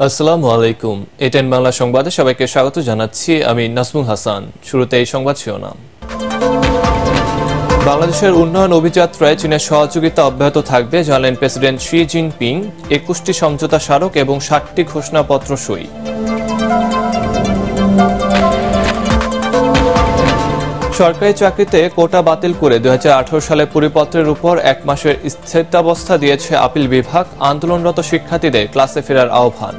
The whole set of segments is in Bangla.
আসসালামু আলাইকুম। এটেন বাংলা সংবাদে সবাইকে স্বাগত জানাচ্ছি। আমি নাসমুল হাসান। শুরুতে এই সংবাদ শিরোনাম। বাংলাদেশের উন্নয়ন অভিযাত্রায় চীনের সহযোগিতা অব্যাহত থাকবে জানালেন প্রেসিডেন্ট শি জিনপিং। 21টি সমঝোতা স্মারক এবং 60টি ঘোষণাপত্র সই। সরকারি চাকরিতে কোটা বাতিল করে 2018 সালে পরিপত্রের উপর 1 মাসের স্থিতাবস্থা দিয়েছে আপিল বিভাগ। আন্দোলনরত শিক্ষার্থীদের ক্লাসে ফেরার আহ্বান।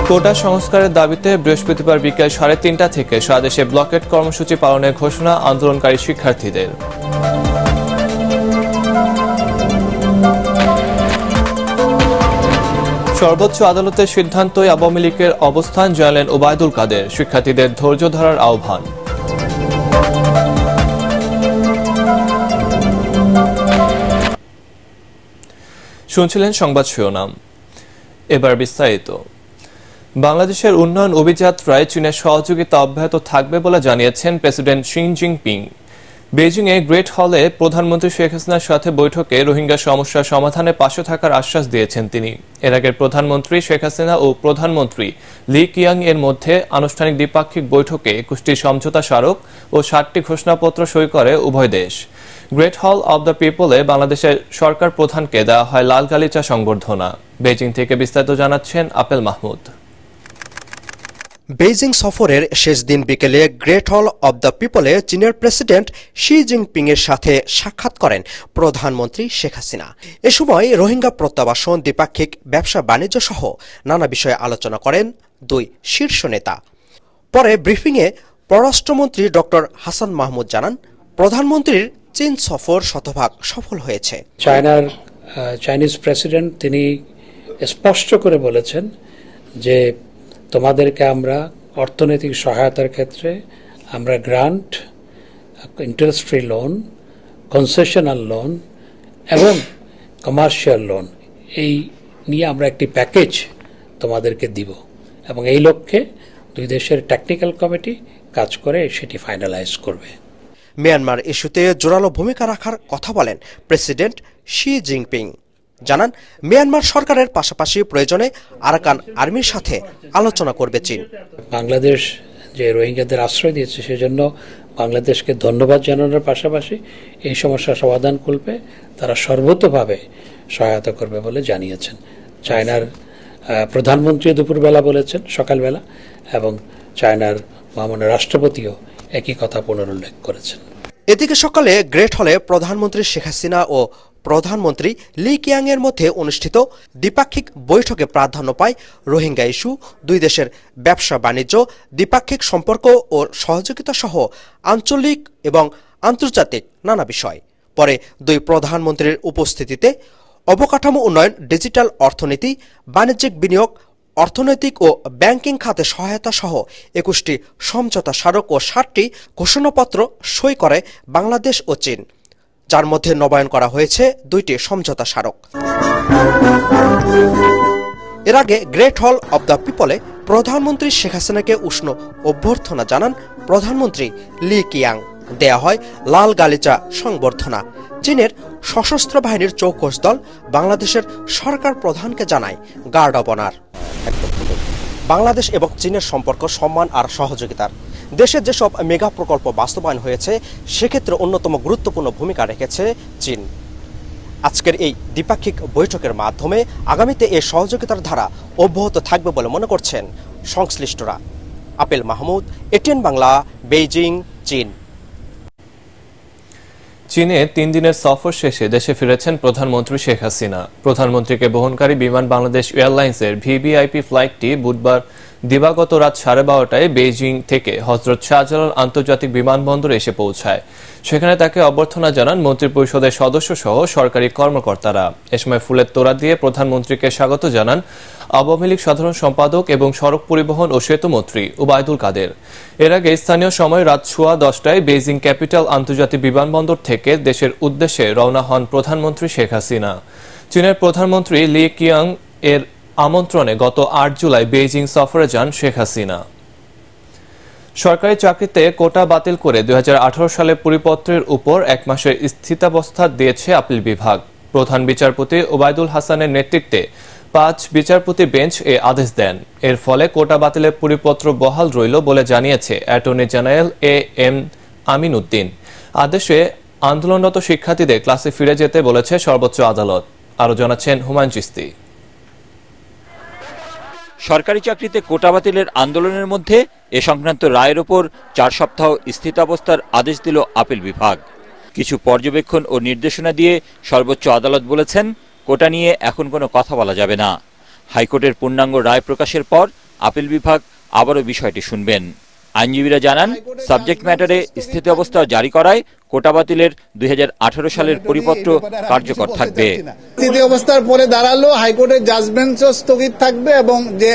কোটা সংস্কারের দাবিতে বৃহস্পতিবার বিকেল 3:30 থেকে সারা দেশে ব্লকেট কর্মসূচি পালনের ঘোষণা আন্দোলনকারী শিক্ষার্থীদের। সর্বোচ্চ আদালতের সিদ্ধান্তই আওয়ামী লীগের অবস্থান জানালেন ওবায়দুল কাদের। শিক্ষার্থীদের ধৈর্য ধরার আহ্বান। শুনছিলেন সংবাদ শিরোনাম, এবার বিস্তারিত। বাংলাদেশের উন্নয়ন অভিযাত্রায় চীনের সহযোগিতা অব্যাহত থাকবে বলে জানিয়েছেন প্রেসিডেন্ট শি জিনপিং। বেইজিংয়ে গ্রেট হলে প্রধানমন্ত্রী শেখ হাসিনার সাথে বৈঠকে রোহিঙ্গা সমস্যা সমাধানে পাশে থাকার আশ্বাস দিয়েছেন তিনি। এর আগে প্রধানমন্ত্রী শেখ হাসিনা ও প্রধানমন্ত্রী লি কিয়াং এর মধ্যে আনুষ্ঠানিক দ্বিপাক্ষিক বৈঠকে 21টি সমঝোতা স্মারক ও 60টি ঘোষণাপত্র সই করে উভয় দেশ। গ্রেট হল অব দ্য পিপলে বাংলাদেশের সরকার প্রধানকে দেওয়া হয় লাল গালিচা সংবর্ধনা। বেইজিং থেকে বিস্তারিত জানাচ্ছেন আপেল মাহমুদ। বেইজিং সফরের শেষ দিন বিকেলে গ্রেট হল অব দ্য পিপলে চীনের প্রেসিডেন্ট শি জিনপিং এর সাথে সাক্ষাৎ করেন প্রধানমন্ত্রী শেখ হাসিনা। এ সময় রোহিঙ্গা প্রত্যাবাসন, দ্বিপাক্ষিক ব্যবসা বাণিজ্য সহ নানা বিষয়ে আলোচনা করেন দুই শীর্ষ নেতা। পরে ব্রিফিংয়ে পররাষ্ট্রমন্ত্রী ডক্টর হাসান মাহমুদ জানান, প্রধানমন্ত্রীর চীন সফর শতভাগ সফল হয়েছে। চাইনিজ প্রেসিডেন্ট তিনি স্পষ্ট করে বলেছেন যে তোমাদেরকে আমরা অর্থনৈতিক সহায়তার ক্ষেত্রে আমরা grant, interest free loan, concessional loan এবং কমার্শিয়াল লোন এই নিয়ে আমরা একটি প্যাকেজ তোমাদেরকে দিব এবং এই লক্ষ্যে দুই দেশের টেকনিক্যাল কমিটি কাজ করে সেটি ফাইনালাইজ করবে। মিয়ানমার ইস্যুতে জোরালো ভূমিকা রাখার কথা বলেন প্রেসিডেন্ট শি জিনপিং। জানান, মিয়ানমার সরকারের পাশাপাশি প্রয়োজনে আরাকান আর্মির সাথে আলোচনা করবে চীন। বাংলাদেশ যে রোহিঙ্গাদের আশ্রয় দিয়েছে সেজন্য বাংলাদেশকে ধন্যবাদ জানানোর পাশাপাশি এই সমস্যার সমাধান করবে তারা সর্বতোভাবে সহায়তা করবে বলে জানিয়েছেন। চায়নার প্রধানমন্ত্রী দুপুরবেলা বলেছেন, সকালবেলা, এবং চায়নার মাননীয় রাষ্ট্রপতিও একই কথা পুনরুল্লেখ করেছেন। এদিকে সকালে গ্রেট হলে প্রধানমন্ত্রী শেখ হাসিনা ও প্রধানমন্ত্রী লি কিয়াং এর মধ্যে অনুষ্ঠিত দ্বিপাক্ষিক বৈঠকে প্রাধান্য পায় রোহিঙ্গা ইস্যু, দুই দেশের ব্যবসা বাণিজ্য, দ্বিপাক্ষিক সম্পর্ক ও সহযোগিতা সহ আঞ্চলিক এবং আন্তর্জাতিক নানা বিষয়। পরে দুই প্রধানমন্ত্রীর উপস্থিতিতে অবকাঠামো উন্নয়ন, ডিজিটাল অর্থনীতি, বাণিজ্যিক বিনিয়োগ, অর্থনৈতিক ও ব্যাংকিং খাতে সহায়তা সহ 21টি সমঝোতা স্মারক ও 60টি ঘোষণাপত্র সই করে বাংলাদেশ ও চীন, যার মধ্যে নবায়ন করা হয়েছে 2টি সমঝোতা স্মারক। এর আগে গ্রেট হল অব দ্য পিপলে প্রধানমন্ত্রী শেখ হাসিনাকে উষ্ণ অভ্যর্থনা জানান প্রধানমন্ত্রী লি কিয়াং। দেয়া হয় লাল গালিচা সংবর্ধনা। চীনের সশস্ত্র বাহিনীর চৌকস দল বাংলাদেশের সরকার প্রধানকে জানায় গার্ড অব অনার। বাংলাদেশ এবং চীনের সম্পর্ক সম্মান আর সহযোগিতার। দেশে যেসব মেগা প্রকল্প বাস্তবায়ন হয়েছে সেক্ষেত্রে অন্যতম গুরুত্বপূর্ণ ভূমিকা রেখেছে চীন। আজকের এই দ্বিপাক্ষিক বৈঠকের মাধ্যমে আগামীতে এই সহযোগিতার ধারা অব্যাহত থাকবে বলে মনে করছেন সংশ্লিষ্টরা। Apple Mahmud, ATN Bangla, Beijing, চীন। চীনে 3 দিনের সফর শেষে দেশে ফিরেছেন প্রধানমন্ত্রী শেখ হাসিনা। প্রধানমন্ত্রীকে বহনকারী বিমান বাংলাদেশ এয়ারলাইন্সের ভিভিআইপি ফ্লাইটটি বুধবার দিবাগত রাত 12:30টায় বেইজিং থেকে হযরত শাহজালাল আন্তর্জাতিক বিমানবন্দরে এসে পৌঁছায়। সেখানে তাকে অভ্যর্থনা জানান মন্ত্রিপরিষদের সদস্য সহ সরকারি কর্মকর্তারা। এ সময় ফুলের তোড়া দিয়ে প্রধানমন্ত্রীকে স্বাগত জানান আওয়ামী লীগ সাধারণ সম্পাদক এবং সড়ক পরিবহন ও সেতুমন্ত্রী ওবায়দুল কাদের। এর আগে স্থানীয় সময় রাত 10:10টায় বেইজিং ক্যাপিটাল আন্তর্জাতিক বিমানবন্দর থেকে দেশের উদ্দেশ্যে রওনা হন প্রধানমন্ত্রী শেখ হাসিনা। চীনের প্রধানমন্ত্রী লি কিয়াং এর আমন্ত্রণে গত 8 জুলাই বেইজিং সফরে যান শেখ হাসিনা। সরকারি চাকরিতে কোটা বাতিল করে 2018 সালে পরিপত্রের উপর 1 মাসের স্থিতাবস্থা দিয়েছে আপিল বিভাগ। প্রধান বিচারপতি ওবায়দুল হাসানের নেতৃত্বে 5 বিচারপতি বেঞ্চ এ আদেশ দেন। এর ফলে কোটা বাতিলের পরিপত্র বহাল রইল বলে জানিয়েছে attorney general M Amin Uddin. আদেশে আন্দোলনরত শিক্ষার্থীদের ক্লাসে ফিরে যেতে বলেছে সর্বোচ্চ আদালত। আরো জানাচ্ছেন হুমায়ুন চিস্তি। সরকারি চাকরিতে কোটা বাতিলের আন্দোলনের মধ্যে এ সংক্রান্ত রায়ের ওপর 4 সপ্তাহ স্থিতাবস্থার আদেশ দিল আপিল বিভাগ। কিছু পর্যবেক্ষণ ও নির্দেশনা দিয়ে সর্বোচ্চ আদালত বলেছেন, কোটা নিয়ে এখন কোনো কথা বলা যাবে না। হাইকোর্টের পূর্ণাঙ্গ রায় প্রকাশের পর আপিল বিভাগ আবারও বিষয়টি শুনবেন। আইনজীবীরা জানান, সাবজেক্ট ম্যাটারে স্থিতাবস্থা জারি করায় কোটা বাতিলের 2018 সালের পরিপত্র কার্যকর থাকবে। স্থিতাবস্থার পরে দাঁড়ালো হাইকোর্টের জাজমেন্টও স্থগিত থাকবে এবং যে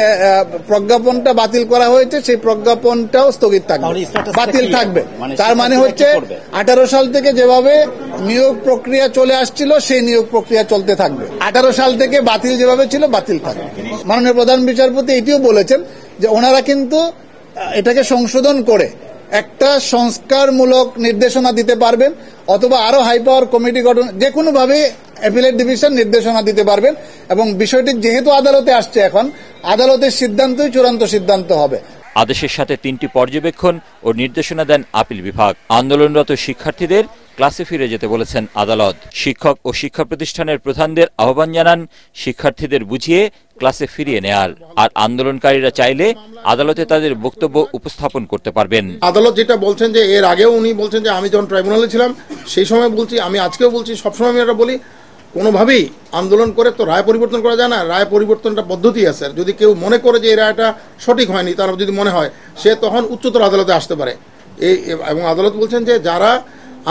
প্রজ্ঞাপনটা বাতিল করা হয়েছে সেই প্রজ্ঞাপনটাও স্থগিত থাকবে, বাতিল থাকবে। তার মানে হচ্ছে 18 সাল থেকে যেভাবে নিয়োগ প্রক্রিয়া চলে আসছিল সেই নিয়োগ প্রক্রিয়া চলতে থাকবে। 18 সাল থেকে বাতিল যেভাবে ছিল বাতিল থাকবে। মাননীয় প্রধান বিচারপতি এটিও বলেছেন যে ওনারা কিন্তু এটাকে সংশোধন করে একটা সংস্কারমূলক নির্দেশনা দিতে পারবেন অথবা আরো হাই পাওয়ার কমিটি গঠন, যে কোনো ভাবে অ্যাপিলেট ডিভিশন নির্দেশনা দিতে পারবেন এবং বিষয়টি যেহেতু আদালতে আসছে, এখন আদালতের সিদ্ধান্তই চূড়ান্ত সিদ্ধান্ত হবে। আদেশের সাথে 3টি পর্যবেক্ষণ ও নির্দেশনা দেন আপিল বিভাগ। আন্দোলনরত শিক্ষার্থীদের ক্লাসে ফিরে যেতে বলেছেন আদালত। শিক্ষক ও শিক্ষা প্রতিষ্ঠানের প্রধানদের আহ্বান জানান শিক্ষার্থীদের বুঝিয়ে ক্লাসে ফিরিয়ে নেয়ার। আর আন্দোলনকারীরা চাইলে আদালতে তাদের বক্তব্য উপস্থাপন করতে পারবেন। আদালত যেটা বলছেন যে এর আগেও উনি বলছেন যে আমি যখন ট্রাইব্যুনালে ছিলাম সেই সময় বলছি, আমি আজকেও বলছি, সবসময় আমি এটা বলি, কোনোভাবেই আন্দোলন করে তো রায় পরিবর্তন করা যায় না। রায় পরিবর্তনটা পদ্ধতি আছে। যদি কেউ মনে করে যে এই রায়টা সঠিক হয়নি, তার যদি মনে হয়, সে তখন উচ্চতর আদালতে আসতে পারে। এবং আদালত বলছেন যে যারা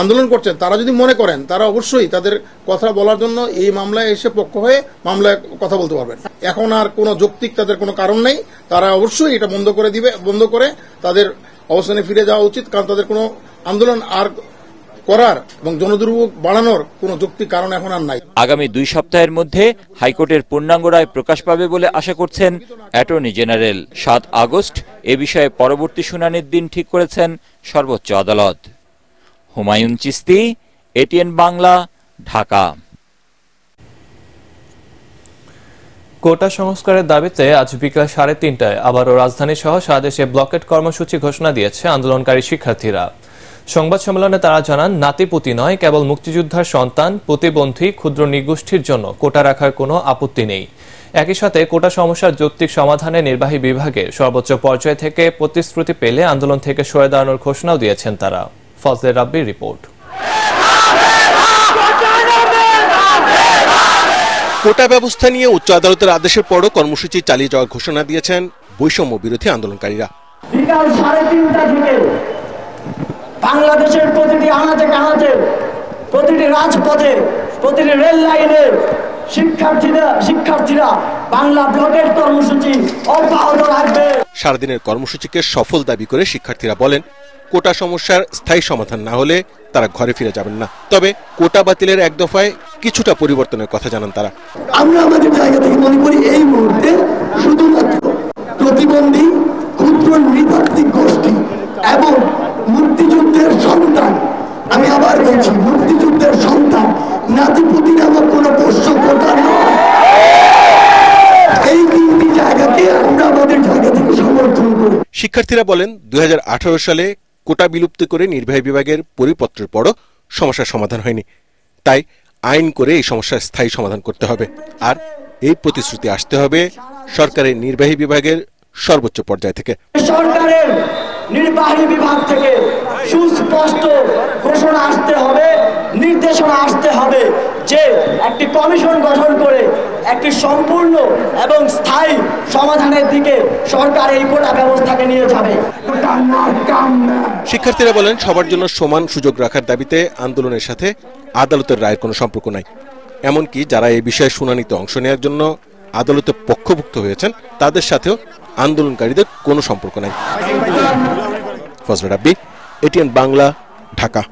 আন্দোলন করছেন তারা যদি মনে করেন, তারা অবশ্যই তাদের কথা বলার জন্য এই মামলায় এসে পক্ষ হয়ে মামলায় কথা বলতে পারবেন। এখন আর কোনো যৌক্তিক তাদের কোনো কারণ নেই, তারা অবশ্যই এটা বন্ধ করে তাদের অবস্থানে ফিরে যাওয়া উচিত, কারণ তাদের কোনো আন্দোলন আর করার এবং জনদুর্ভোগ বাড়ানোর কোনো যৌক্তিক কারণ এখন আর নাই। আগামী 2 সপ্তাহের মধ্যে হাইকোর্টের পূর্ণাঙ্গ রায় প্রকাশ পাবে বলে আশা করছেন অ্যাটর্নি জেনারেল। 7 আগস্ট এ বিষয়ে পরবর্তী শুনানির দিন ঠিক করেছেন সর্বোচ্চ আদালত। হুমায়ুন চিস্তি, এটিএন বাংলা, ঢাকা। কোটা সংস্কারের দাবিতে আজ বিকাল 3:30টায় আবারও রাজধানী সহ সারা দেশে ব্লকেট কর্মসূচি ঘোষণা দিয়েছে আন্দোলনকারী শিক্ষার্থীরা। সংবাদ সম্মেলনে তারা জানান, নাতিপুতি নয়, কেবল মুক্তিযোদ্ধার সন্তান, প্রতিবন্ধী, ক্ষুদ্র নিগোষ্ঠীর জন্য কোটা রাখার কোনো আপত্তি নেই। একই সাথে কোটা সমস্যার যৌক্তিক সমাধানে নির্বাহী বিভাগের সর্বোচ্চ পর্যায় থেকে প্রতিশ্রুতি পেলে আন্দোলন থেকে সরে দাঁড়ানোর ঘোষণাও দিয়েছেন তারা। ফজলে রাব্বির রিপোর্ট। কোটা ব্যবস্থা নিয়ে উচ্চ আদালতের আদেশের পরও কর্মসূচি চালিয়ে যাওয়ার ঘোষণা দিয়েছেন বৈষম্য বিরোধী আন্দোলনকারীরা। বিকাল 3:30টা থেকে বাংলাদেশের প্রতিটি আনাচে কানাচে, প্রতিটি রাজপথে, প্রতিটি রেল লাইনে শিক্ষার্থীরা বাংলা ব্লকের কর্মসূচি অব্যাহত রাখবে। সারাদিনের কর্মসূচিকে সফল দাবি করে শিক্ষার্থীরা বলেন, কোটা সমস্যার স্থায়ী সমাধান না হলে তারা ঘরে ফিরে যাবেন না। তবে কোটা বাতিলের এক দফায় কিছুটা পরিবর্তনের কথা জানান তারা। আমরা আমাদের জায়গা থেকে মনে করি এই মুহূর্তে শুধুমাত্র প্রতিবন্ধী, ক্ষুদ্র নৃতাত্ত্বিক গোষ্ঠী এবং মুক্তিযুদ্ধের সন্তান, আমি আবার বলছি মুক্তিযুদ্ধের সন্তান, নাতিপুতি নামক কোন পোষ্য কোটা নয়, এই 3টি জায়গাকে আমরা আমাদের জায়গা থেকে সমর্থন করি। শিক্ষার্থীরা বলেন, 2018 সালে কোটা বিলুপ্ত করে নির্বাহী বিভাগের পরিপত্রের পরও সমস্যার সমাধান হয়নি। তাই আইন করে এই সমস্যার স্থায়ী সমাধান করতে হবে। আর এই প্রতিশ্রুতি আসতে হবে সরকারের নির্বাহী বিভাগের সর্বোচ্চ পর্যায় থেকে। সরকারের নির্বাহী বিভাগ থেকে সুস্পষ্ট ঘোষণা আসতে হবে, নির্দেশনা আসতে হবে যে একটি কমিশন গঠন করে একটি সম্পূর্ণ এবং স্থায়ী সমাধানের দিকে সরকার এই কোটা ব্যবস্থাকে নিয়ে যাবে। শিক্ষার্থীরা বলেন, সবার জন্য সমান সুযোগ রাখার দাবিতে আন্দোলনের সাথে আদালতের রায়ের কোনো সম্পর্ক নাই। এমনকি যারা এই বিষয়ে শুনানিতে অংশ নেওয়ার জন্য আদালতে পক্ষভুক্ত হয়েছেন তাদের সাথেও আন্দোলনকারীদের কোনো সম্পর্ক নাই। ফজলে রাব্বি, এটিএন বাংলা, ঢাকা।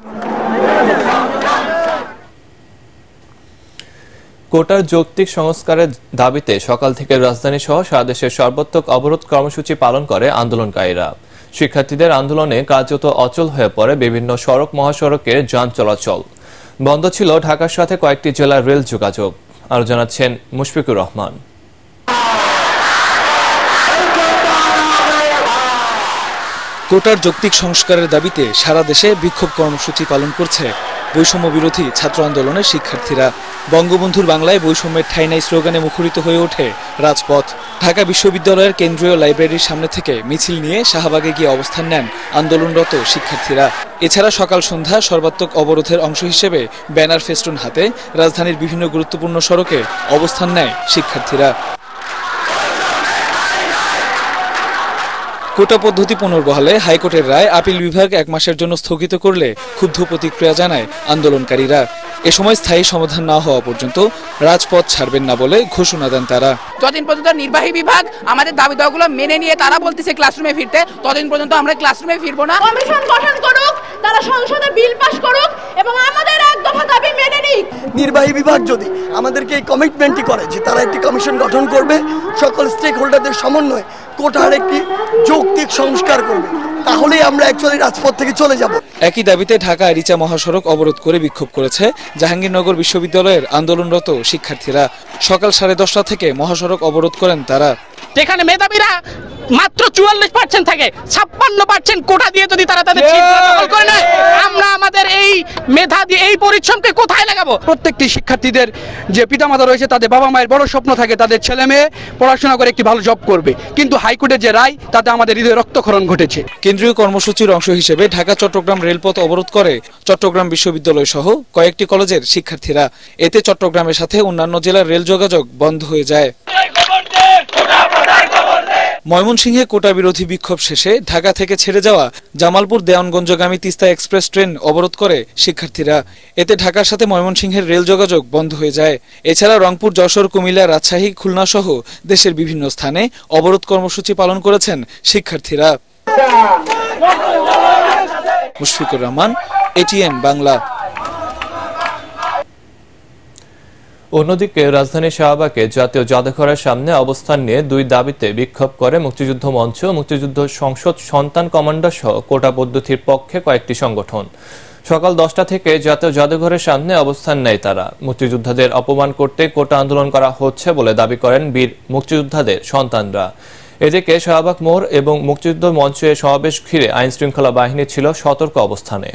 কোটার যৌক্তিক সংস্কারের দাবিতে সকাল থেকে রাজধানী সহ সারা দেশের সর্বাত্মক অবরোধ কর্মসূচি পালন করে আন্দোলনকারীরা। শিক্ষার্থীদের আন্দোলনে কার্যত অচল হয়ে পড়ে বিভিন্ন সড়ক মহাসড়কের যান চলাচল। বন্ধ ছিল ঢাকার সাথে কয়েকটি জেলার রেল যোগাযোগ। আরো জানাচ্ছেন মুশফিকুর রহমান। কোটার যৌক্তিক সংস্কারের দাবিতে সারা দেশে বিক্ষোভ কর্মসূচি পালন করছে বৈষম্য বিরোধী ছাত্র আন্দোলনের শিক্ষার্থীরা। বঙ্গবন্ধুর বাংলায় বৈষম্যের ঠাঁই নাই স্লোগানে মুখরিত হয়ে ওঠে রাজপথ। ঢাকা বিশ্ববিদ্যালয়ের কেন্দ্রীয় লাইব্রেরির সামনে থেকে মিছিল নিয়ে শাহবাগে গিয়ে অবস্থান নেন আন্দোলনরত শিক্ষার্থীরা। এছাড়া সকাল সন্ধ্যা সর্বাত্মক অবরোধের অংশ হিসেবে ব্যানার ফেস্টুন হাতে রাজধানীর বিভিন্ন গুরুত্বপূর্ণ সড়কে অবস্থান নেয় শিক্ষার্থীরা। কোটা পদ্ধতি পুনর্বহালে হাইকোর্টের রায় আপিল বিভাগ 1 মাসের জন্য স্থগিত করলে ক্ষুব্ধ প্রতিক্রিয়া জানায় আন্দোলনকারীরা। এ সময় স্থায়ী সমাধান না হওয়া পর্যন্ত রাজপথ ছাড়বেন না বলে ঘোষণা দেন তারা। যতদিন পর্যন্ত নির্বাহী বিভাগ আমাদের দাবি দাওয়াগুলো মেনে নিয়ে তারা বলতেছে ক্লাসরুমে ফিরতে, ততদিন পর্যন্ত আমরা ক্লাসরুমে ফিরবো না। কমিশন গঠন করুক, তারা সংসদে বিল পাস করুক এবং আমাদের এক দফা দাবি মেনে নিক। নির্বাহী বিভাগ যদি আমাদেরকে এই কমিটমেন্টই করে যে তারা একটি কমিশন গঠন করবে, সকল স্টেক হোল্ডারদের সমন্বয়ে কোটার একটি যৌক্তিক সংস্কার করবে, তাহলেই আমরা অ্যাকচুয়ালি রাজপথ থেকে চলে যাব। একই দাবিতে ঢাকা আরিচা মহাসড়ক অবরোধ করে বিক্ষোভ করেছে জাহাঙ্গীরনগর বিশ্ববিদ্যালয়ের আন্দোলনরত শিক্ষার্থীরা। সকাল 10:30 থেকে মহাসড়ক অবরোধ করেন তারা। যেখানে মেধাবীরা মাত্র 44% থাকে, 56% কোটা দিয়ে যদি তারা তাদের সিট দখল করে নেয়, আমরা আমাদের এই মেধা দিয়ে এই পরিশ্রমকে কোথায় লাগাবো? প্রত্যেকটি শিক্ষার্থীদের যে পিতামাতা রয়েছে তাদের বাবা মায়ের বড় স্বপ্ন থাকে তাদের ছেলে মেয়ে পড়াশোনা করে একটি ভালো জব করবে, কিন্তু হাইকোর্টের যে রায় তাতে আমাদের হৃদয়ে রক্তক্ষরণ ঘটেছে। কেন্দ্রীয় কর্মসূচির অংশ হিসেবে ঢাকা চট্টগ্রাম রেলপথ অবরোধ করে চট্টগ্রাম বিশ্ববিদ্যালয় সহ কয়েকটি কলেজের শিক্ষার্থীরা। এতে চট্টগ্রামের সাথে অন্যান্য জেলার রেল যোগাযোগ বন্ধ হয়ে যায়। ময়মনসিংহে কোটা বিরোধী বিক্ষোভ শেষে ঢাকা থেকে ছেড়ে যাওয়া জামালপুর দেওয়ানগঞ্জগামী তিস্তা এক্সপ্রেস ট্রেন অবরোধ করে শিক্ষার্থীরা। এতে ঢাকার সাথে ময়মনসিংহের রেল যোগাযোগ বন্ধ হয়ে যায়। এছাড়া রংপুর, যশোর, কুমিল্লা, রাজশাহী, খুলনা সহ দেশের বিভিন্ন স্থানে অবরোধ কর্মসূচি পালন করেছেন শিক্ষার্থীরা। মুশফিকুর রহমান, ATN বাংলা। অন্যদিকে রাজধানীর শাহবাগে জাতীয় জাদুঘরের সামনে অবস্থান নিয়ে 2 দাবিতে বিক্ষোভ করে মুক্তিযুদ্ধ মঞ্চ, মুক্তিযুদ্ধ সংসদ, সন্তান কমান্ডার সহ কোটা পদ্ধতির পক্ষে কয়েকটি সংগঠন। সকাল 10টা থেকে জাতীয় জাদুঘরের সামনে অবস্থান নেয় তারা। মুক্তিযোদ্ধাদের অপমান করতে কোটা আন্দোলন করা হচ্ছে বলে দাবি করেন বীর মুক্তিযোদ্ধাদের সন্তানরা। এদিকে শাহবাগ মোড় এবং মুক্তিযুদ্ধ মঞ্চে সমাবেশ ঘিরে আইন শৃঙ্খলা বাহিনী ছিল সতর্ক অবস্থানে।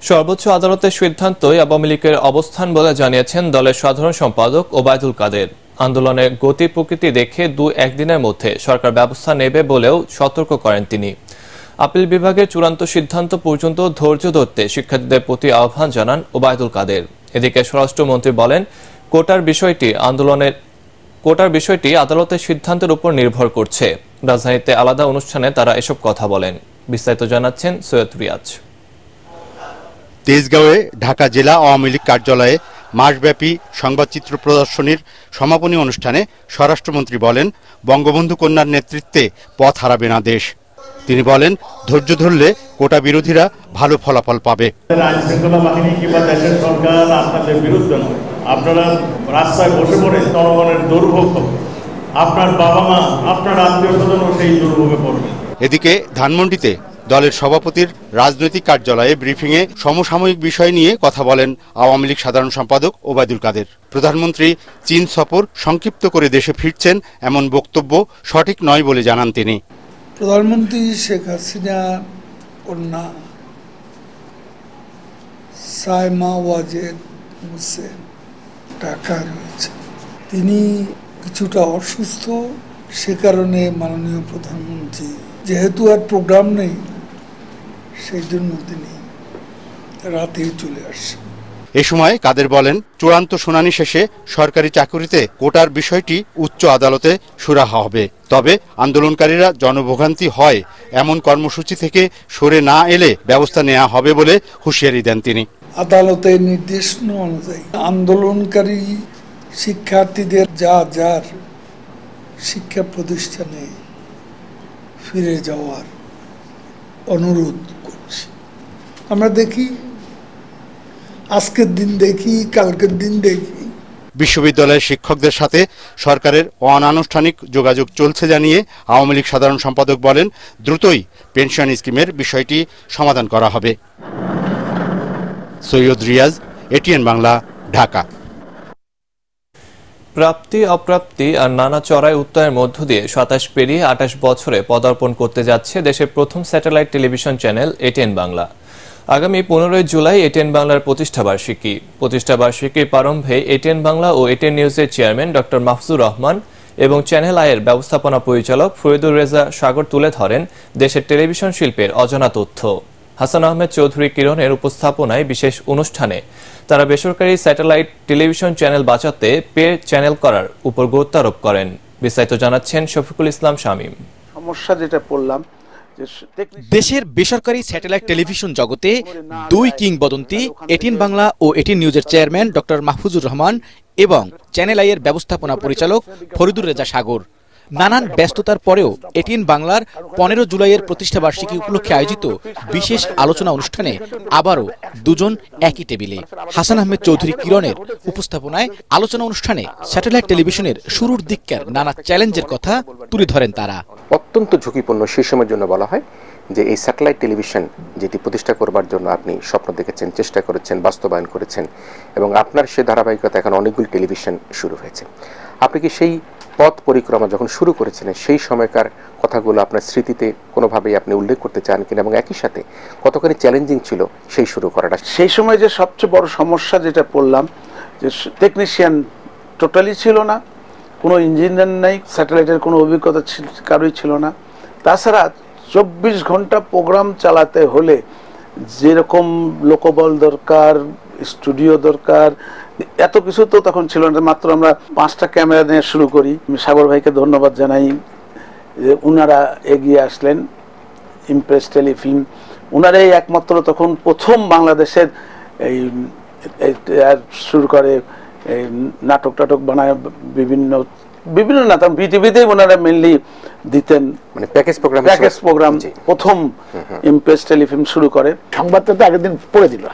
সর্বোচ্চ আদালতের সিদ্ধান্তই আওয়ামী লীগের অবস্থান বলে জানিয়েছেন দলের সাধারণ সম্পাদক ওবায়দুল কাদের। আন্দোলনের গতি প্রকৃতি দেখে 2-1 দিনের মধ্যে সরকার ব্যবস্থা নেবে বলেও সতর্ক করেন তিনি। আপিল বিভাগের চূড়ান্ত সিদ্ধান্ত পর্যন্ত ধৈর্য ধরতে শিক্ষার্থীদের প্রতি আহ্বান জানান ওবায়দুল কাদের। এদিকে স্বরাষ্ট্রমন্ত্রী বলেন, কোটার বিষয়টি আদালতের সিদ্ধান্তের উপর নির্ভর করছে। রাজধানীতে আলাদা অনুষ্ঠানে তারা এসব কথা বলেন। বিস্তারিত জানাচ্ছেন সৈয়দ রিয়াজ। তেজগাঁওয়ে ঢাকা জেলা আওয়ামী লীগ কার্যালয়ে মাসব্যাপী সংবাদচিত্র প্রদর্শনীর সমাপনী অনুষ্ঠানে স্বরাষ্ট্রমন্ত্রী বলেন, বঙ্গবন্ধু কন্যার নেতৃত্বে পথ হারাবে না দেশ। তিনি বলেন, ধৈর্য ধরলে কোটা বিরোধীরা ভালো ফলাফল পাবে। আইন শৃঙ্খলা বাহিনী কিংবা দেশের সরকার আপনাদের বিরুদ্ধে নয়, আপনারা রাস্তায় বসে পড়ে জনগণের দুর্ভোগ, আপনার বাবা মা, আপনার আত্মীয় স্বজনও সেই দুর্ভোগে পড়বে। এদিকে ধানমন্ডিতে দলের সভাপতির রাজনৈতিক কার্যালয়ে ব্রিফিংয়ে সমসাময়িক বিষয় নিয়ে কথা বলেন আওয়ামী লীগ সাধারণ সম্পাদক ওবায়দুল কাদের। প্রধানমন্ত্রী চীন সফর সংক্ষিপ্ত করে দেশে ফিরছেন এমন বক্তব্য সঠিক নয় বলে জানান তিনি। প্রধানমন্ত্রী শেখ হাসিনা কন্যা সাইমা ওয়াজেদ হোসেন ঢাকা রয়েছে। তিনি কিছুটা অসুস্থ, সে কারণে মাননীয় প্রধানমন্ত্রী যেহেতু আর প্রোগ্রাম নেই, সেই জন্য তিনি রাতেই চলে আসছেন। এ সময় কাদের বলেন, চূড়ান্ত শুনানি শেষে সরকারি চাকুরিতে কোটার বিষয়টি উচ্চ আদালতে সুরাহা হবে। তবে আন্দোলনকারীরা জনভোগান্তি হয় এমন কর্মসূচি থেকে সরে না এলে ব্যবস্থা নেওয়া হবে বলে হুঁশিয়ারি দেন তিনি। আদালতের নির্দেশনা অনুযায়ী আন্দোলনকারী শিক্ষার্থীদের যার শিক্ষা প্রতিষ্ঠানে ফিরে যাওয়ার অনুরোধ করছি। আমরা দেখি, আজকের দিন দেখি, কালকের দিন দেখি। বিশ্ববিদ্যালয়ের শিক্ষকদের সাথে সরকারের অনানুষ্ঠানিক যোগাযোগ চলছে জানিয়ে আওয়ামী লীগ সাধারণ সম্পাদক বলেন, দ্রুতই পেনশন স্কিমের বিষয়টি সমাধান করা হবে। সৈয়দ রিয়াজ, এটিএন বাংলা, ঢাকা। প্রাপ্তি অপ্রাপ্তি আর নানা চড়াই উত্তরের মধ্য দিয়ে ২৭ পেরিয়ে ২৮ বছরে পদার্পণ করতে যাচ্ছে দেশের প্রথম satellite television channel ATN Bangla. আগামী ১৫ জুলাই এটিএন বাংলার প্রতিষ্ঠাবার্ষিকীর প্রারম্ভে এটিএন বাংলা ও এটিএন নিউজের চেয়ারম্যান ডক্টর মাহফুজুর রহমান এবং চ্যানেল আইয়ের ব্যবস্থাপনা পরিচালক ফরিদুর রেজা সাগর তুলে ধরেন দেশের টেলিভিশন শিল্পের অজানা তথ্য। হাসান আহমেদ চৌধুরী কিরণের উপস্থাপনায় বিশেষ অনুষ্ঠানে তারা বেসরকারি স্যাটেলাইট টেলিভিশন চ্যানেল বাঁচাতে পে চ্যানেল করার উপর গুরুত্ব আরোপ করেন। বিস্তারিত জানাচ্ছেন শফিকুল ইসলাম শামীম। সমস্যা যেটা পড়লাম, দেশের বেসরকারি স্যাটেলাইট টেলিভিশন জগতে দুই কিংবদন্তি এটিএন বাংলা ও এটিএন নিউজের চেয়ারম্যান ডক্টর মাহফুজুর রহমান এবং চ্যানেল আইয়ের ব্যবস্থাপনা পরিচালক ফরিদুর রেজা সাগর। নানান ব্যস্ততার পরেও এটিএন বাংলার ১৫ জুলাইয়ের প্রতিষ্ঠাবার্ষিকী উপলক্ষে আয়োজিত বিশেষ আলোচনা অনুষ্ঠানে আবারও দুজন একই টেবিলে। হাসান আহমেদ চৌধুরী কিরণের উপস্থাপনায় আলোচনা অনুষ্ঠানে স্যাটেলাইট টেলিভিশনের শুরুর দিককার নানা চ্যালেঞ্জের কথা তুলে ধরেন তারা। অত্যন্ত ঝুঁকিপূর্ণ সিস্টেমের জন্য বলা হয় যে এই স্যাটেলাইট টেলিভিশন যেটি প্রতিষ্ঠা করবার জন্য আপনি স্বপ্ন দেখেছেন, চেষ্টা করেছেন, বাস্তবায়ন করেছেন এবং আপনার সে ধারাবাহিকতা এখন অনেকগুলি টেলিভিশন শুরু হয়েছে। আপনি কি সেই পথ পরিক্রমা যখন শুরু করেছিলেন সেই সময়কার কথাগুলো আপনার স্মৃতিতে কোনোভাবেই আপনি উল্লেখ করতে চান কিনা এবং একই সাথে কতখানি চ্যালেঞ্জিং ছিল সেই শুরু করাটা? সেই সময় যে সবচেয়ে বড় সমস্যা যেটা পড়লাম, যে টেকনিশিয়ান টোটালি ছিল না, কোনো ইঞ্জিনিয়ার নাই, স্যাটেলাইটের কোনো অভিজ্ঞতা কারোই ছিল না। তাছাড়া ২৪ ঘন্টা প্রোগ্রাম চালাতে হলে যেরকম লোকবল দরকার, স্টুডিও দরকার, এত কিছু তো তখন ছিল না। মাত্র আমরা ৫টা ক্যামেরা নিয়ে শুরু করি। সাগর ভাইকে ধন্যবাদ জানাই যে উনারা এগিয়ে আসলেন, ইমপ্রেস টেলিফিল্ম উনারাই একমাত্র তখন প্রথম বাংলাদেশের এই শুরু করে এই নাটক টাটক বানায়, বিভিন্ন না বিটিভিতেই ওনারা মেনলি দিতেন, মানে প্যাকেজ প্রোগ্রাম প্রথম ইমপ্রেস টেলিফিল্ম শুরু করে। সংবাদটা তো আগের দিন পড়ে দিল,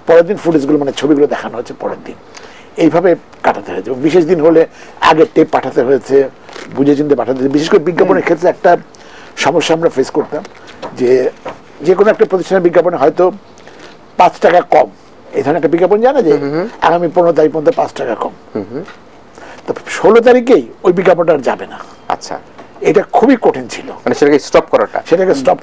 পরের দিন ফুটেজগুলো মানে ছবিগুলো দেখানো হচ্ছে পরের দিন, এইভাবে কাটাতে হয়েছে। বিশেষ দিন হলে আগের টেপ পাঠাতে হয়েছে, বুঝে চিনতে পাঠাতে হয়েছে। বিশেষ করে বিজ্ঞাপনের ক্ষেত্রে একটা সমস্যা আমরা ফেস করতাম, যে কোনো একটা প্রতিষ্ঠানের বিজ্ঞাপনে হয়তো ৫ টাকা কম, এই ধরনের একটা বিজ্ঞাপন জানা যে আগামী ১৫ তারিখ পর্যন্ত ৫ টাকা কম, তো ১৬ তারিখেই ওই বিজ্ঞাপনটা আর যাবে না। আচ্ছা, এটা খুবই কঠিন ছিল, মানে সেটাকে স্টপ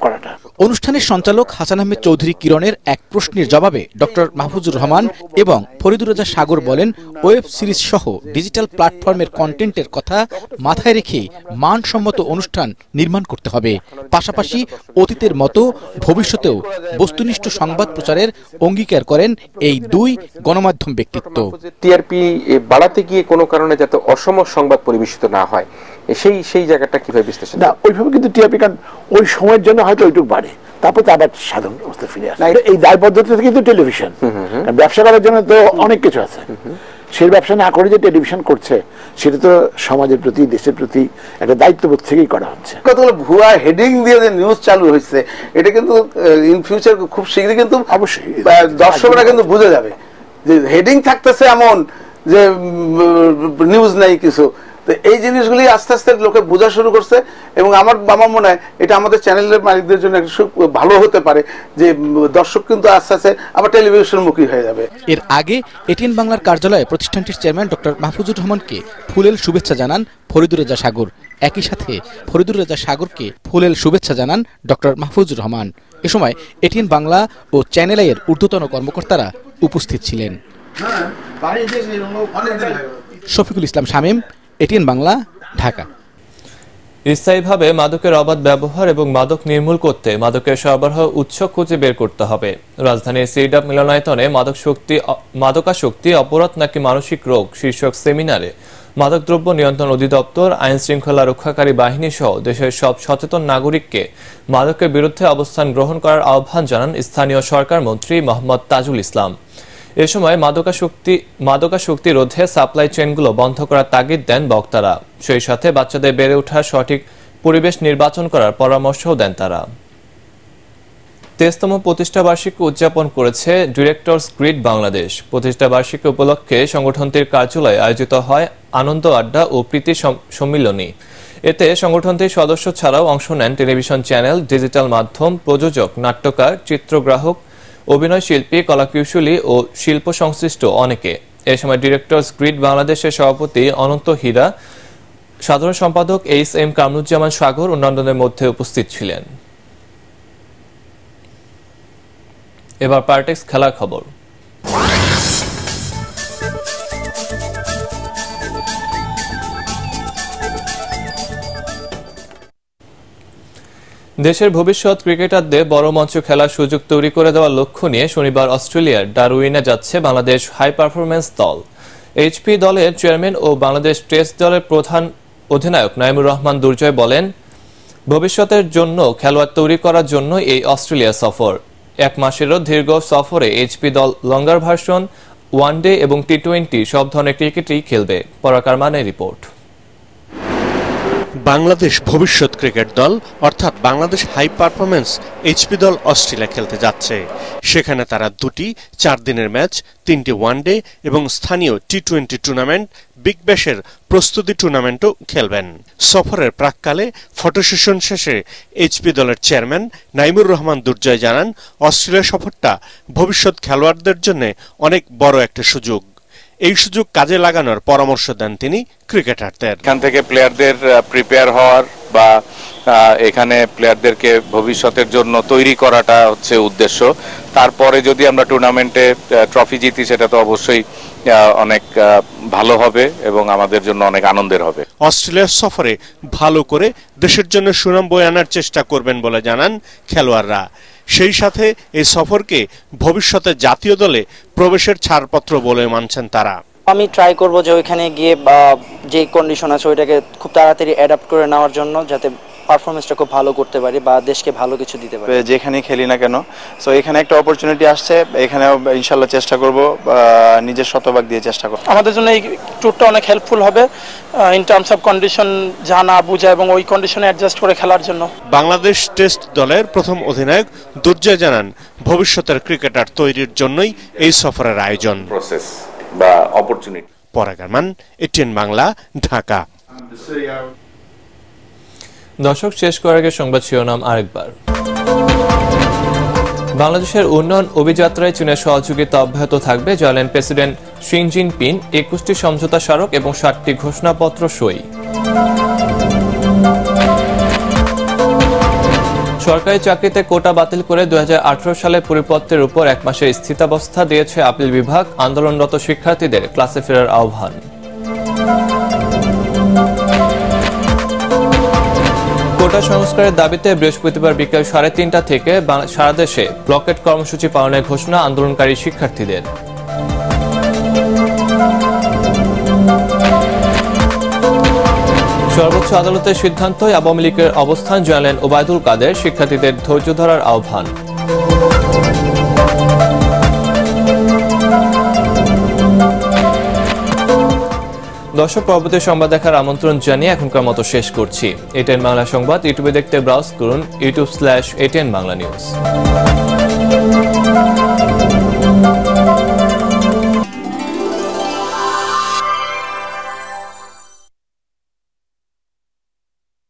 করাটা। অনুষ্ঠানের সঞ্চালক হাসান আহমেদ চৌধুরী কিরণের এক প্রশ্নের জবাবে ডক্টর মাহফুজুর রহমান এবং ফরিদুর রেজা সাগর বলেন, ওয়েব সিরিজ সহ ডিজিটাল প্ল্যাটফর্মের কন্টেন্টের কথা মাথায় রেখে মানসম্মত অনুষ্ঠান নির্মাণ করতে হবে। পাশাপাশি অতীতের মতো ভবিষ্যতেও বস্তুনিষ্ঠ সংবাদ প্রচারের অঙ্গীকার করেন এই দুই গণমাধ্যম ব্যক্তিত্ব। টিআরপি বাড়াতে গিয়ে কোনো কারণে যাতে অসম সংবাদ পরিবেশিত না হয়, সেই জায়গাটা কিভাবে বিশ্লেষণ? না, ওইভাবে কিন্তু টিআরপি কারণ ওই সময়ের জন্য হয়তো ওইটুকু বাড়ে, তারপর তো আবার সাধারণ অবস্থা ফিরে আসে। এই দায়বদ্ধতা কিন্তু টেলিভিশন ব্যবসা করার জন্য তো অনেক কিছু আছে, সেই ব্যবসা না করে যে টেলিভিশন করছে সেটা তো সমাজের প্রতি, দেশের প্রতি একটা দায়িত্ববোধ থেকেই করা হচ্ছে। কতগুলো ভুয়া হেডিং দিয়ে যে নিউজ চালু হয়েছে, এটা কিন্তু ইন ফিউচার খুব শীঘ্রই কিন্তু অবশ্যই দর্শকরা কিন্তু বুঝে যাবে যে হেডিং থাকতেছে এমন যে নিউজ নাই কিছু। তো এই জিনিসগুলি আস্তে আস্তে লোকে বোঝা শুরু করছে এবং আমার মনে হয় এটা আমাদের চ্যানেলের মালিকদের জন্য একটা ভালো হতে পারে যে দর্শক কিন্তু আস্তে আস্তে আবার টেলিভিশনমুখী হয়ে যাবে। এর আগে এটিএন বাংলার কার্যালয়ে প্রতিষ্ঠানটির চেয়ারম্যান ডক্টর মাহফুজুর রহমানকে ফুলেল শুভেচ্ছা জানান ফরিদুর রেজা সাগর। একই সাথে ফরিদুর রেজা সাগরকে ফুলেল শুভেচ্ছা জানান ডক্টর মাহফুজুর রহমান। এ সময় এটিএন বাংলা ও চ্যানেল আইয়ের ঊর্ধ্বতন কর্মকর্তারা উপস্থিত ছিলেন। শফিকুল ইসলাম শামীম, এটিএন বাংলা, ঢাকা। স্থায়ীভাবে মাদকের অবাধ ব্যবহার এবং মাদক নির্মূল করতে মাদকের সরবরাহ উৎস খুঁজে বের করতে হবে। রাজধানীর সিডাপ মিলনায়তনে মাদকাসক্তি অপরাধ নাকি মানসিক রোগ শীর্ষক সেমিনারে মাদকদ্রব্য নিয়ন্ত্রণ অধিদপ্তর, আইন শৃঙ্খলা রক্ষাকারী বাহিনী সহ দেশের সব সচেতন নাগরিককে মাদকের বিরুদ্ধে অবস্থান গ্রহণ করার আহ্বান জানান স্থানীয় সরকার মন্ত্রী মোহাম্মদ তাজুল ইসলাম। এ সময় মাদকাসক্তি রোধে সাপ্লাই চেইনগুলো বন্ধ করার তাগিদ দেন বক্তারা। সেই সাথে বাচ্চাদের বেড়ে ওঠার সঠিক পরিবেশ নির্বাচন করার পরামর্শও দেন তারা। 23তম প্রতিষ্ঠা বার্ষিকী উদযাপন করেছে ডিরেক্টরস গ্রিড বাংলাদেশ। প্রতিষ্ঠা বার্ষিকী উপলক্ষে সংগঠনটির কার্যালয়ে আয়োজিত হয় আনন্দ আড্ডা ও প্রীতি সম্মিলনী। এতে সংগঠনটির সদস্য ছাড়াও অংশ নেন টেলিভিশন চ্যানেল, ডিজিটাল মাধ্যম, প্রযোজক, নাট্যকার, চিত্রগ্রাহক, অভিনয় শিল্পী, কলাকুশলী ও শিল্প সংশ্লিষ্ট অনেকে। এ সময় ডিরেক্টরস গ্রিড বাংলাদেশের সভাপতি অনন্ত হীরা, সাধারণ সম্পাদক এইচ.এম. কামরুজ্জামান সাগর অন্যান্যদের মধ্যে উপস্থিত ছিলেন। এবার পার্টেক্স খেলার খবর। দেশের ভবিষ্যৎ ক্রিকেটারদের বড় মঞ্চ খেলার সুযোগ তৈরি করে দেওয়ার লক্ষ্য নিয়ে শনিবার অস্ট্রেলিয়ার ডারউইনে যাচ্ছে বাংলাদেশ হাই পারফরম্যান্স দল। এইচপি দলের চেয়ারম্যান ও বাংলাদেশ টেস্ট দলের প্রধান অধিনায়ক নাইমুর রহমান দুর্জয় বলেন, ভবিষ্যতের জন্য খেলোয়াড় তৈরি করার জন্য এই অস্ট্রেলিয়া সফর। 1 মাসেরও দীর্ঘ সফরে এইচপি দল লঙ্গার ভার্সন, ওয়ানডে এবং টি-20 সব ধরনের ক্রিকেটই খেলবে। পরাকার মানের রিপোর্ট। বাংলাদেশ ভবিষ্যৎ ক্রিকেট দল অর্থাৎ বাংলাদেশ হাই পারফরম্যান্স এইচপি দল অস্ট্রেলিয়া খেলতে যাচ্ছে। সেখানে তারা 2টি 4 দিনের ম্যাচ, 3টি ওয়ানডে এবং স্থানীয় টি-20 টুর্নামেন্ট, বিগ ব্যাশের প্রস্তুতি টুর্নামেন্টও খেলবেন। সফরের প্রাক্কালে ফটো সেশন শেষে এইচপি দলের চেয়ারম্যান নাইমুর রহমান দুর্জয় জানান, অস্ট্রেলিয়া সফরটা ভবিষ্যৎ খেলোয়াড়দের জন্য অনেক বড় একটা সুযোগ। এই সুযোগ কাজে লাগানোর পরামর্শ দেন তিনি ক্রিকেটারদের। এখান থেকে প্লেয়ারদের প্রিপেয়ার হওয়ার বা এখানে প্লেয়ারদেরকে ভবিষ্যতের জন্য তৈরি করাটা হচ্ছে উদ্দেশ্য। তারপরে যদি আমরা টুর্নামেন্টে ট্রফি জিতি সেটা তো অবশ্যই অনেক ভালো হবে এবং আমাদের জন্য অনেক আনন্দের হবে। অস্ট্রেলিয়ার সফরে ভালো করে দেশের জন্য সুনাম বয়ে আনার চেষ্টা করবেন বলে জানান খেলোয়াড়রা। সেই সাথে এই সফরকে ভবিষ্যতে জাতীয় দলে প্রবেশের ছাড়পত্র বলে মানছেন তারা। আমি ট্রাই করব যে ওইখানে গিয়ে যে কন্ডিশন আছে ওইটাকে খুব তাড়াতাড়ি অ্যাডাপ্ট করে নেওয়ার জন্য, যাতে পারফরমেন্সটা খুব ভালো করতে পারি বা দেশকে ভালো কিছু দিতে পারি। যেখানে খেলি না কেন, সো এখানে একটা অপরচুনিটি আসছে, এখানেও ইনশাল্লাহ চেষ্টা করব, নিজের শতভাগ দিয়ে চেষ্টা করব। আমাদের জন্য এই ট্যুরটা অনেক হেল্পফুল হবে ইন টার্মস অফ কন্ডিশন জানা বোঝা এবং ওই কন্ডিশনে অ্যাডজাস্ট করে খেলার জন্য। বাংলাদেশ টেস্ট দলের প্রথম অধিনায়ক দুর্জয় জানান, ভবিষ্যতের ক্রিকেটার তৈরির জন্যই এই সফরের আয়োজন প্রসেস বা অপরচুনিটি। পরাগার মান, এটিএন বাংলা, ঢাকা। দর্শক, শেষ করার আগে সংবাদ শিরোনাম আরেকবার। বাংলাদেশের উন্নয়ন অভিযাত্রায় চীনের সহযোগিতা অব্যাহত থাকবে জানালেন প্রেসিডেন্ট শি জিনপিং। 21টি সমঝোতা স্মারক এবং 7টি ঘোষণাপত্র সই। সরকারি চাকরিতে কোটা বাতিল করে 2018 সালের পরিপত্রের উপর 1 মাসের স্থিতাবস্থা দিয়েছে আপিল বিভাগ। আন্দোলনরত শিক্ষার্থীদের ক্লাসে ফেরার আহ্বান। কোটা সংস্কারের দাবিতে বৃহস্পতিবার বিকেল 3:30 থেকে সারা দেশে ব্লকেট কর্মসূচি পালনের ঘোষণা আন্দোলনকারী শিক্ষার্থীদের। সর্বোচ্চ আদালতের সিদ্ধান্তই আওয়ামী লীগের অবস্থান জানালেন ওবায়দুল কাদের। শিক্ষার্থীদের ধৈর্য ধরার আহ্বান। দর্শক, পরবর্তী সংবাদ দেখার আমন্ত্রণ জানিয়ে এখনকার মতো শেষ করছি। এটিএন বাংলা সংবাদ ইউটিউবে দেখতে ব্রাউজ করুন youtube/ATN বাংলা নিউজ।